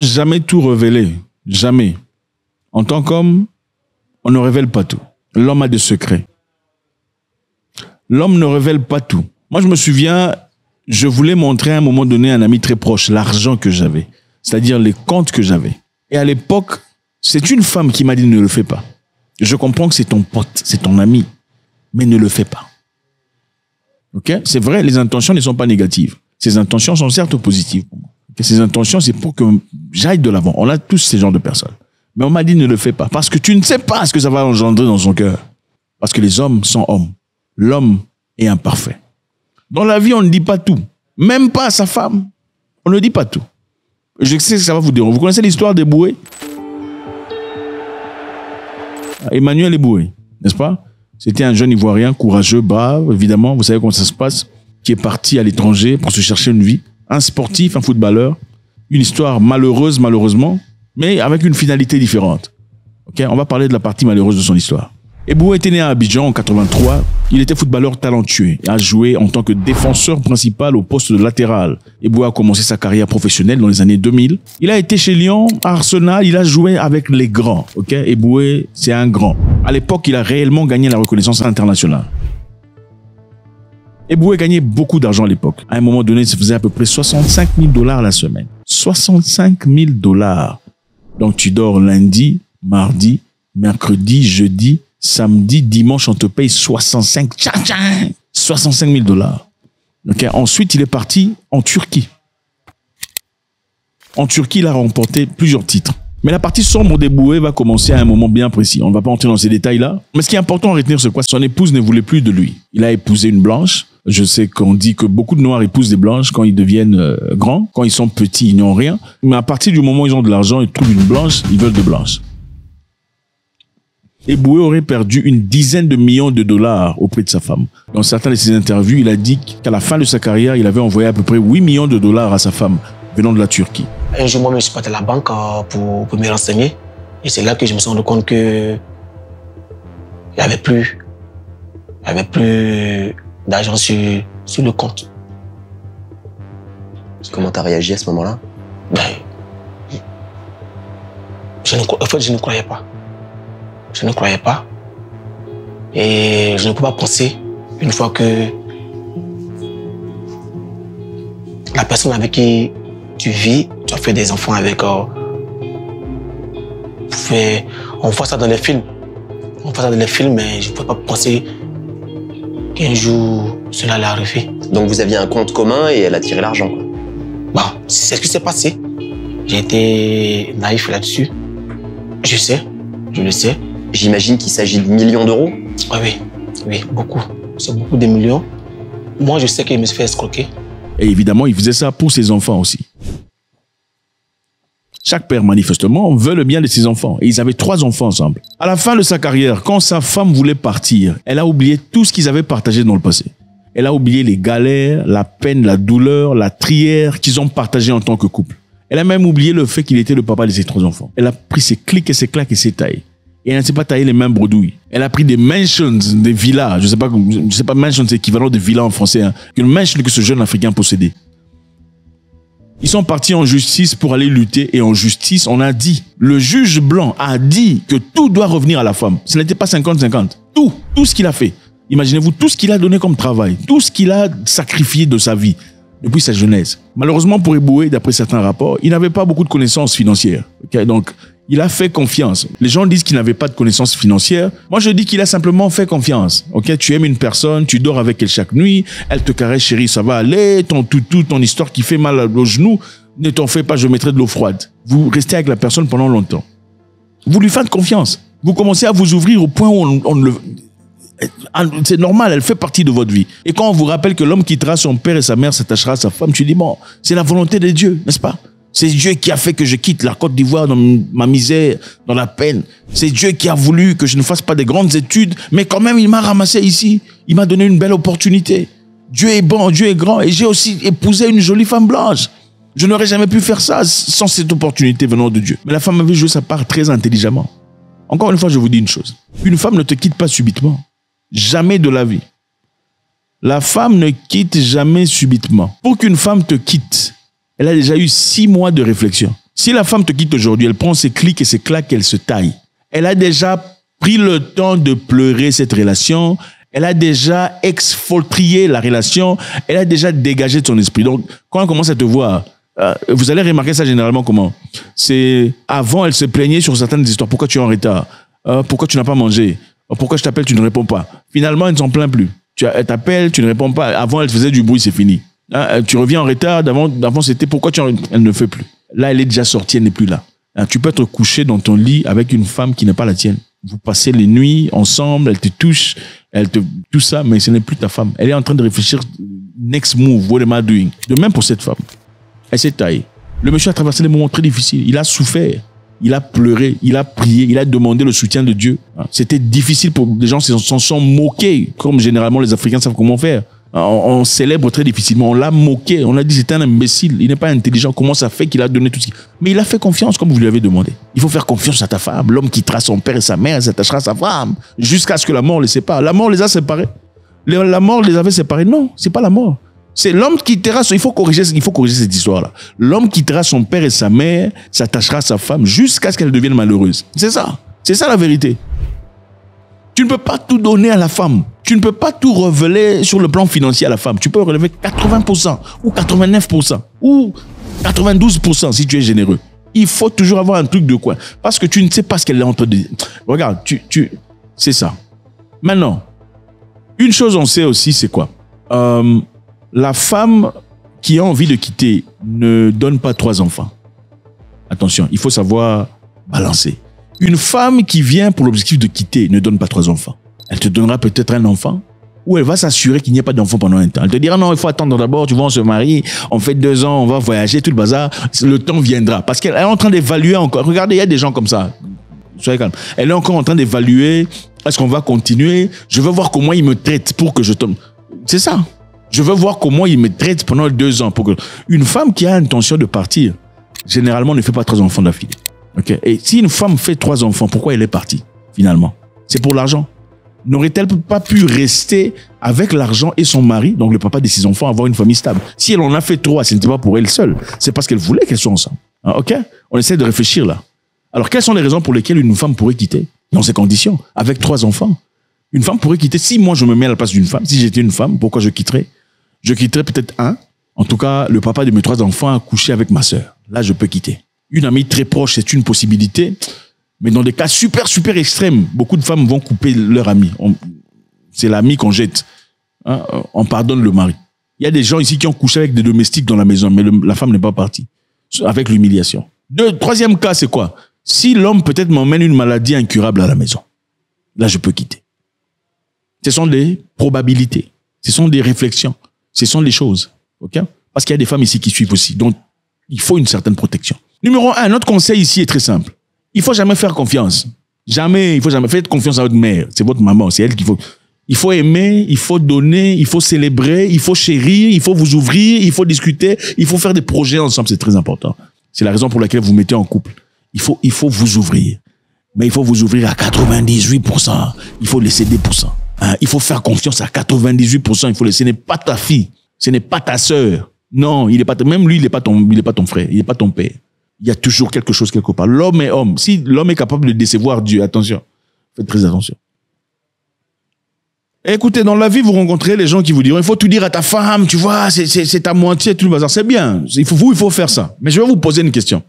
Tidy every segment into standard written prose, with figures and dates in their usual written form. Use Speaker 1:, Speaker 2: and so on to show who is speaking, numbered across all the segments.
Speaker 1: Jamais tout révéler. Jamais. En tant qu'homme, on ne révèle pas tout. L'homme a des secrets. L'homme ne révèle pas tout. Moi, je me souviens, je voulais montrer à un moment donné à un ami très proche l'argent que j'avais, c'est-à-dire les comptes que j'avais. Et à l'époque, c'est une femme qui m'a dit ne le fais pas. Je comprends que c'est ton pote, c'est ton ami, mais ne le fais pas. Ok? C'est vrai, les intentions ne sont pas négatives. Ces intentions sont certes positives. Ces intentions, c'est pour que j'aille de l'avant. On a tous ces genres de personnes. Mais on m'a dit ne le fais pas, parce que tu ne sais pas ce que ça va engendrer dans son cœur. Parce que les hommes sont hommes. L'homme est imparfait. Dans la vie, on ne dit pas tout. Même pas à sa femme. On ne dit pas tout. Je sais que ça va vous déranger. Vous connaissez l'histoire d'Eboué? Emmanuel Eboué, n'est-ce pas? C'était un jeune Ivoirien, courageux, brave, évidemment. Vous savez comment ça se passe. Qui est parti à l'étranger pour se chercher une vie. Un sportif, un footballeur. Une histoire malheureuse, malheureusement, mais avec une finalité différente. Ok, on va parler de la partie malheureuse de son histoire. Eboué était né à Abidjan en 83. Il était footballeur talentueux et a joué en tant que défenseur principal au poste de latéral. Eboué a commencé sa carrière professionnelle dans les années 2000. Il a été chez Lyon, à Arsenal, il a joué avec les grands. Ok, Eboué, c'est un grand. À l'époque, il a réellement gagné la reconnaissance internationale. Eboué gagnait beaucoup d'argent à l'époque. À un moment donné, ça faisait à peu près 65 000 $ la semaine. 65 000 $. Donc tu dors lundi, mardi, mercredi, jeudi, samedi, dimanche, on te paye 65 000 $. Okay. Ensuite, il est parti en Turquie. En Turquie, il a remporté plusieurs titres. Mais la partie sombre d'Eboué va commencer à un moment bien précis. On ne va pas entrer dans ces détails-là. Mais ce qui est important à retenir, c'est quoi? Son épouse ne voulait plus de lui. Il a épousé une blanche. Je sais qu'on dit que beaucoup de Noirs épousent des blanches quand ils deviennent grands. Quand ils sont petits, ils n'ont rien. Mais à partir du moment où ils ont de l'argent, ils trouvent une blanche, ils veulent de blanches. Eboué aurait perdu une dizaine de millions de dollars auprès de sa femme. Dans certaines de ses interviews, il a dit qu'à la fin de sa carrière, il avait envoyé à peu près 8 millions de dollars à sa femme, venant de la Turquie.
Speaker 2: Un jour, moi, je suis parti à la banque pour me renseigner. Et c'est là que je me suis rendu compte que il n'y avait plus d'argent sur le compte.
Speaker 3: Comment tu as réagi à ce moment-là?
Speaker 2: Je ne croyais pas. Je ne croyais pas. Et je ne peux pas penser, une fois que la personne avec qui tu vis, tu as fait des enfants avec... on voit ça dans les films. On voit ça dans les films, mais je ne peux pas penser qu'un jour, cela allait arriver.
Speaker 3: Donc vous aviez un compte commun et elle a tiré l'argent, quoi.
Speaker 2: Bon, c'est ce qui s'est passé. J'ai été naïf là-dessus. Je sais, je le sais.
Speaker 3: J'imagine qu'il s'agit de millions d'euros.
Speaker 2: Oui, beaucoup. C'est beaucoup de millions. Moi, je sais qu'il me fait escroquer.
Speaker 1: Et évidemment, il faisait ça pour ses enfants aussi. Chaque père, manifestement, veut le bien de ses enfants. Et ils avaient 3 enfants ensemble. À la fin de sa carrière, quand sa femme voulait partir, elle a oublié tout ce qu'ils avaient partagé dans le passé. Elle a oublié les galères, la peine, la douleur, la trière qu'ils ont partagé en tant que couple. Elle a même oublié le fait qu'il était le papa de ses 3 enfants. Elle a pris ses clics et ses claques et ses tailles. Et elle ne s'est pas taillé les mêmes bredouilles. Elle a pris des mansions, des villas. Je sais pas, mansion, c'est équivalent de villa en français. Hein. Une mansion que ce jeune Africain possédait. Ils sont partis en justice pour aller lutter. Et en justice, on a dit, le juge blanc a dit que tout doit revenir à la femme. Ce n'était pas 50-50. Tout ce qu'il a fait. Imaginez-vous tout ce qu'il a donné comme travail. Tout ce qu'il a sacrifié de sa vie. Depuis sa jeunesse. Malheureusement pour Eboué, d'après certains rapports, il n'avait pas beaucoup de connaissances financières. Okay? Donc, il a fait confiance. Les gens disent qu'il n'avait pas de connaissances financières. Moi, je dis qu'il a simplement fait confiance. Okay? Tu aimes une personne, tu dors avec elle chaque nuit, elle te caresse, chérie, ça va aller, ton toutou, ton histoire qui fait mal au genou, ne t'en fais pas, je mettrai de l'eau froide. Vous restez avec la personne pendant longtemps. Vous lui faites confiance. Vous commencez à vous ouvrir au point où on le... C'est normal, elle fait partie de votre vie. Et quand on vous rappelle que l'homme quittera son père et sa mère s'attachera à sa femme, tu dis, bon, c'est la volonté de Dieu, n'est-ce pas? C'est Dieu qui a fait que je quitte la Côte d'Ivoire dans ma misère, dans la peine. C'est Dieu qui a voulu que je ne fasse pas de grandes études, mais quand même, il m'a ramassé ici. Il m'a donné une belle opportunité. Dieu est bon, Dieu est grand. Et j'ai aussi épousé une jolie femme blanche. Je n'aurais jamais pu faire ça sans cette opportunité venant de Dieu. Mais la femme avait joué sa part très intelligemment. Encore une fois, je vous dis une chose. Une femme ne te quitte pas subitement. Jamais de la vie. La femme ne quitte jamais subitement. Pour qu'une femme te quitte, elle a déjà eu 6 mois de réflexion. Si la femme te quitte aujourd'hui, elle prend ses clics et ses claques, elle se taille. Elle a déjà pris le temps de pleurer cette relation. Elle a déjà exfiltré la relation. Elle a déjà dégagé de son esprit. Donc, quand on commence à te voir, vous allez remarquer ça généralement comment? C'est avant, elle se plaignait sur certaines histoires. Pourquoi tu es en retard? Pourquoi tu n'as pas mangé? Pourquoi je t'appelle, tu ne réponds pas? Finalement, elle ne s'en plaint plus. Elle t'appelle, tu ne réponds pas. Avant, elle faisait du bruit, c'est fini. Tu reviens en retard. D'avant, c'était pourquoi elle ne fait plus. Là, elle est déjà sortie, elle n'est plus là. Tu peux être couché dans ton lit avec une femme qui n'est pas la tienne. Vous passez les nuits ensemble, elle te touche, tout ça, mais ce n'est plus ta femme. Elle est en train de réfléchir, next move, what am I doing? De même pour cette femme. Elle s'est taillée. Le monsieur a traversé des moments très difficiles. Il a souffert, il a pleuré, il a prié, il a demandé le soutien de Dieu. C'était difficile pour des gens, s'en sont moqués, comme généralement les Africains savent comment faire. On célèbre très difficilement, on l'a moqué, on a dit c'est un imbécile, il n'est pas intelligent, comment ça fait qu'il a donné tout ce qu'il... Mais il a fait confiance comme vous lui avez demandé. Il faut faire confiance à ta femme. L'homme quittera son père et sa mère, s'attachera à sa femme, jusqu'à ce que la mort les sépare. La mort les a séparés. La mort les avait séparés. Non, c'est pas la mort. C'est l'homme qui quittera, il faut corriger cette histoire-là. L'homme quittera son père et sa mère, s'attachera à sa femme, jusqu'à ce qu'elle devienne malheureuse. C'est ça la vérité. Tu ne peux pas tout donner à la femme. Tu ne peux pas tout révéler sur le plan financier à la femme. Tu peux relever 80% ou 89% ou 92% si tu es généreux. Il faut toujours avoir un truc de quoi. Parce que tu ne sais pas ce qu'elle est en train de dire. Regarde, c'est ça. Maintenant, une chose on sait aussi, c'est quoi? La femme qui a envie de quitter ne donne pas 3 enfants. Attention, il faut savoir balancer. Une femme qui vient pour l'objectif de quitter ne donne pas 3 enfants. Elle te donnera peut-être un enfant ou elle va s'assurer qu'il n'y ait pas d'enfant pendant un temps. Elle te dira non, il faut attendre d'abord, tu vois, on se marie, on fait 2 ans, on va voyager, tout le bazar, le temps viendra. Parce qu'elle est en train d'évaluer encore. Regardez, il y a des gens comme ça. Soyez calme. Elle est encore en train d'évaluer, est-ce qu'on va continuer? Je veux voir comment il me traite pour que je tombe. C'est ça. Je veux voir comment il me traite pendant 2 ans. Une femme qui a l'intention de partir, généralement ne fait pas 3 enfants d'affilée. Okay. Et si une femme fait 3 enfants, pourquoi elle est partie, finalement? C'est pour l'argent. N'aurait-elle pas pu rester avec l'argent et son mari, donc le papa de ses enfants, avoir une famille stable? Si elle en a fait 3, ce n'était pas pour elle seule. C'est parce qu'elle voulait qu'elles soient ensemble. Ok? On essaie de réfléchir là. Alors, quelles sont les raisons pour lesquelles une femme pourrait quitter dans ces conditions, avec 3 enfants? Une femme pourrait quitter. Si moi, je me mets à la place d'une femme, si j'étais une femme, pourquoi je quitterais? Je quitterais peut-être en tout cas, le papa de mes 3 enfants a couché avec ma sœur. Là, je peux quitter. Une amie très proche, c'est une possibilité. Mais dans des cas super extrêmes, beaucoup de femmes vont couper leur ami. C'est l'ami qu'on jette. On pardonne le mari. Il y a des gens ici qui ont couché avec des domestiques dans la maison, mais la femme n'est pas partie. Avec l'humiliation. 3e cas, c'est quoi? Si l'homme peut-être m'emmène une maladie incurable à la maison, là, je peux quitter. Ce sont des probabilités. Ce sont des réflexions. Ce sont des choses. Okay? Parce qu'il y a des femmes ici qui suivent aussi. Donc, il faut une certaine protection. Numéro 1, notre conseil ici est très simple. Il faut jamais faire confiance. Jamais, il faut jamais. Faites confiance à votre mère. C'est votre maman, c'est elle qu'il faut. Il faut aimer, il faut donner, il faut célébrer, il faut chérir, il faut vous ouvrir, il faut discuter, il faut faire des projets ensemble. C'est très important. C'est la raison pour laquelle vous mettez en couple. Il faut vous ouvrir. Mais il faut vous ouvrir à 98%. Il faut laisser 2%. Il faut faire confiance à 98%. Il faut laisser. Ce n'est pas ta fille. Ce n'est pas ta sœur. Non, il est pas, même lui, il n'est pas ton frère. Il n'est pas ton père. Il y a toujours quelque chose quelque part. L'homme est homme. Si l'homme est capable de décevoir Dieu, attention. Faites très attention. Écoutez, dans la vie, vous rencontrez les gens qui vous diront, il faut tout dire à ta femme, tu vois, c'est ta moitié, tout le bazar. C'est bien. Il faut faire ça. Mais je vais vous poser une question.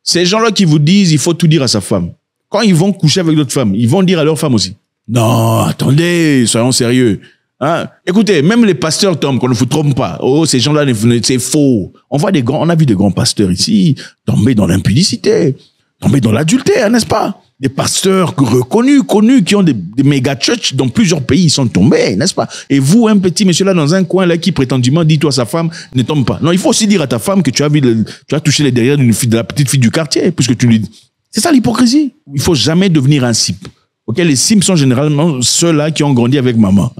Speaker 1: Ces gens-là qui vous disent, il faut tout dire à sa femme. Quand ils vont coucher avec d'autres femmes, ils vont dire à leur femme aussi. Non, attendez, soyons sérieux. Écoutez, même les pasteurs tombent, qu'on ne vous trompe pas. Oh, ces gens-là, c'est faux. On a vu des grands pasteurs ici tomber dans l'impudicité, tomber dans l'adultère, n'est-ce pas? Des pasteurs reconnus, connus, qui ont des méga churches dans plusieurs pays, ils sont tombés, n'est-ce pas? Et vous, un petit monsieur là, dans un coin là, qui prétendument dit toi à sa femme, ne tombe pas. Non, il faut aussi dire à ta femme que tu as touché les derrières de la petite fille du quartier, puisque tu lui dis. C'est ça l'hypocrisie. Il faut jamais devenir un simp. Ok, les simps sont généralement ceux-là qui ont grandi avec maman,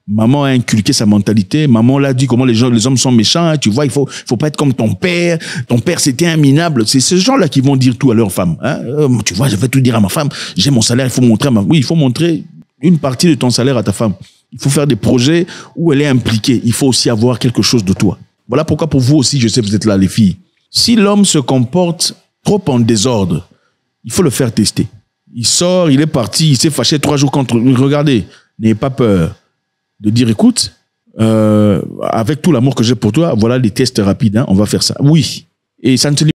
Speaker 1: Maman a inculqué sa mentalité. Maman l'a dit comment les hommes sont méchants. Tu vois, il faut pas être comme ton père. Ton père, c'était un minable. C'est ces gens-là qui vont dire tout à leur femme. Tu vois, je vais tout dire à ma femme. J'ai mon salaire, il faut montrer Oui, il faut montrer une partie de ton salaire à ta femme. Il faut faire des projets où elle est impliquée. Il faut aussi avoir quelque chose de toi. Voilà pourquoi pour vous aussi, je sais que vous êtes là, les filles. Si l'homme se comporte trop en désordre, il faut le faire tester. Il sort, il est parti, il s'est fâché 3 jours contre... Regardez, n'ayez pas peur de dire, écoute, avec tout l'amour que j'ai pour toi, voilà les tests rapides, hein, on va faire ça. Oui, et ça ne se limite